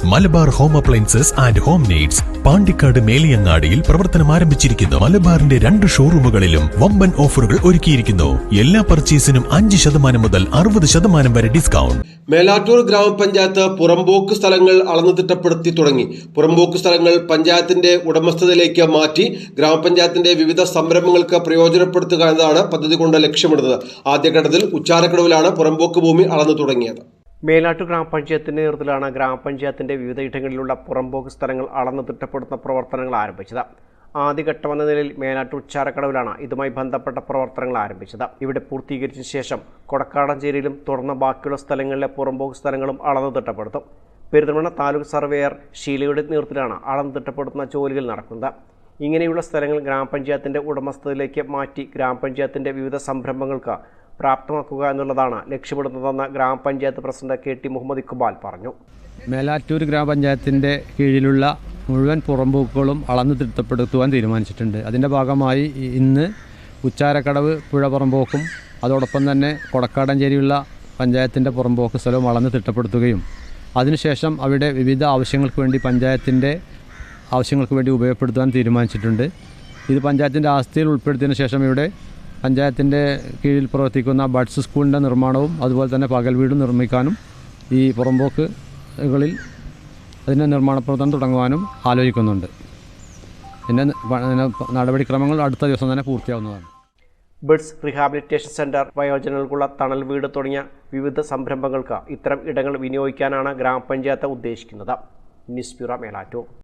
Malabar home appliances and home needs Pandikkad മേലിയങ്ങാടിയിൽ പ്രവർത്തനം ആരംഭിച്ചിരിക്കുന്നു. മലബാറിന്റെ 2 ഷോറൂമുകളിലും വമ്പൻ ഓഫറുകൾ ഒരുക്കിയിരിക്കുന്നു. എല്ലാ പർച്ചേസിനും 5% മുതൽ 60% വരെ ഡിസ്കൗണ്ട്. മേലാറ്റൂർ ഗ്രാമപഞ്ചായത്ത് പുറമ്പോക്ക് സ്ഥലങ്ങൾ അളന്നു തിട്ടപ്പെടുത്തി തുടങ്ങി. പുറമ്പോക്ക് സ്ഥലങ്ങൾ പഞ്ചായത്തിന്റെ ഉടമസ്ഥതയിലേക്ക് മാറ്റി ഗ്രാമപഞ്ചായത്തിന്റെ വിവിധ സംരംഭങ്ങൾക്ക് പ്രയോജനപ്പെടുത്തുക എന്നതാണ് പദ്ധതി കൊണ്ട് ലക്ഷ്യമിടുന്നത്. ആദ്യഘട്ടത്തിൽ ഉച്ചാരക്കടവിലാണ് പുറമ്പോക്ക് ഭൂമി അളന്നു തുടങ്ങിയത്. മേലാറ്റൂർ ഗ്രാമപഞ്ചായത്തിന്റെ നേതൃത്വത്തിലാണ് ഗ്രാമപഞ്ചായത്തിന്റെ വിവിധ ഇടങ്ങളിലുള്ള പുറമ്പോക്ക് സ്ഥലങ്ങൾ അളന്നു തിട്ടപ്പെടുത്തുന്ന പ്രവർത്തനങ്ങൾ ആരംഭിച്ചത്. ആദ്യഘട്ടമെന്ന നിലയിൽ മേലാറ്റൂർ ഉച്ചാരക്കടവിലാണ് ഇതുമായി ബന്ധപ്പെട്ട പ്രവർത്തനങ്ങൾ ആരംഭിച്ചത്. ഇവിടെ പൂർത്തീകരിച്ച ശേഷം കൊടക്കാടഞ്ചേരിയിലും തുടർന്ന് ബാക്കിയുള്ള സ്ഥലങ്ങളിലെ പുറമ്പോക്ക് സ്ഥലങ്ങളും അളന്നു തിട്ടപ്പെടുത്തും. പെരിന്തൽമണ്ണ താലൂക്ക് സർവേയർ ഷീലയുടെ നേതൃത്വത്തിലാണ് അളന്നു തിട്ടപ്പെടുത്തുന്ന ജോലികൾ നടക്കുന്നത്. ഇങ്ങനെയുള്ള സ്ഥലങ്ങൾ ഗ്രാമപഞ്ചായത്തിന്റെ ഉടമസ്ഥതയിലേക്ക് മാറ്റി ഗ്രാമപഞ്ചായത്തിന്റെ വിവിധ സംരംഭങ്ങൾക്ക് പ്രാപ്തമാക്കുക എന്നുള്ളതാണ് ലക്ഷ്യമിടുന്നതെന്ന് ഗ്രാമപഞ്ചായത്ത് പ്രസിഡന്റ് KT മുഹമ്മദ് ഇക്ബാൽ പറഞ്ഞു. മേലാറ്റൂർ ഗ്രാമപഞ്ചായത്തിൻ്റെ കീഴിലുള്ള മുഴുവൻ പുറമ്പോക്കുകളും അളന്ന് തിട്ടപ്പെടുത്തുവാൻ തീരുമാനിച്ചിട്ടുണ്ട്. അതിൻ്റെ ഭാഗമായി ഇന്ന് ഉച്ചാരക്കടവ് പുഴ പുറമ്പോക്കും അതോടൊപ്പം തന്നെ കൊടക്കാടഞ്ചേരിയുള്ള പഞ്ചായത്തിൻ്റെ പുറമ്പോക്ക് സ്ഥലവും അളന്ന് തിട്ടപ്പെടുത്തുകയും അതിനുശേഷം അവിടെ വിവിധ ആവശ്യങ്ങൾക്ക് വേണ്ടി പഞ്ചായത്തിൻ്റെ ആവശ്യങ്ങൾക്ക് വേണ്ടി ഉപയോഗപ്പെടുത്താൻ തീരുമാനിച്ചിട്ടുണ്ട്. ഇത് പഞ്ചായത്തിൻ്റെ ആസ്തിയിൽ ഉൾപ്പെടുത്തിയതിനു ശേഷം ഇവിടെ പഞ്ചായത്തിൻ്റെ കീഴിൽ പ്രവർത്തിക്കുന്ന ബഡ്സ് സ്കൂളിൻ്റെ നിർമ്മാണവും അതുപോലെ തന്നെ പകൽ വീടും നിർമ്മിക്കാനും ഈ പുറമ്പോക്കുകളിൽ അതിൻ്റെ നിർമ്മാണ പ്രവർത്തനം തുടങ്ങുവാനും ആലോചിക്കുന്നുണ്ട്. പിന്നെ നടപടിക്രമങ്ങൾ അടുത്ത ദിവസം തന്നെ പൂർത്തിയാവുന്നതാണ്. ബഡ്സ് റീഹാബിലിറ്റേഷൻ സെൻറ്റർ, വയോജനങ്ങൾക്കുള്ള തണൽ വീട് തുടങ്ങിയ വിവിധ സംരംഭങ്ങൾക്ക് ഇത്തരം ഇടങ്ങൾ വിനിയോഗിക്കാനാണ് ഗ്രാമപഞ്ചായത്ത് ഉദ്ദേശിക്കുന്നത്. News bureau, Melattur.